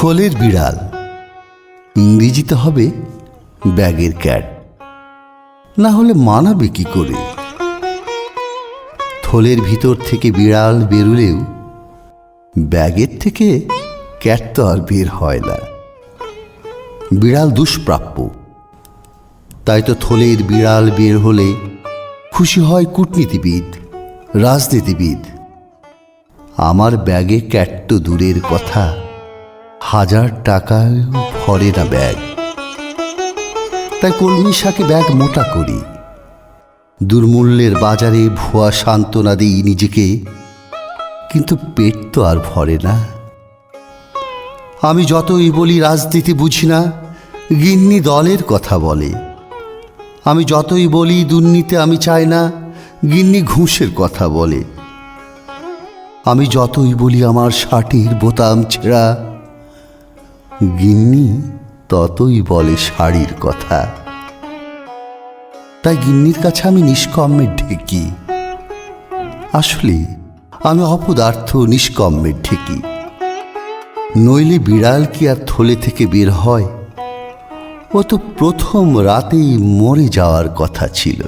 থলের বিড়াল, ইংরেজিতে হবে ব্যাগের ক্যাট। না হলে মানাবে কি করে? থলের ভিতর থেকে বিড়াল বেরুলেও ব্যাগের থেকে ক্যাট তো আর বের হয় না। বিড়াল দুষ্প্রাপ্য, তাই তো থলের বিড়াল বের হলে খুশি হয় কূটনীতিবিদ, রাজনীতিবিদ। আমার ব্যাগে ক্যাট তো দূরের কথা, 1000 টাকায়ও ভরে না ব্যাগ। তাই কলমি শাকে ব্যাগ মোটা করি, দুর্মূল্যের বাজারে ভুয়া সান্ত্বনা দিই নিজেকে, কিন্তু পেট তো আর ভরে না। আমি যতই বলি রাজনীতি বুঝি না, গিন্নি দলের কথা বলে। আমি যতই বলি দুর্নীতি আমি চাই না, গিন্নি ঘুষের কথা বলে। আমি যতই বলি আমার শার্টের বোতাম ছেঁড়া, গিন্নি ততই বলে শাড়ির কথা। তাই গিন্নির কাছে আমি নিষ্কম্মের ঢেকি। আসলে আমি অপদার্থ, নিষ্কম্মের ঢেকি। নইলে বিড়াল কি আর থলে থেকে বের হয়? ও তো প্রথম রাতেই মরে যাওয়ার কথা ছিল।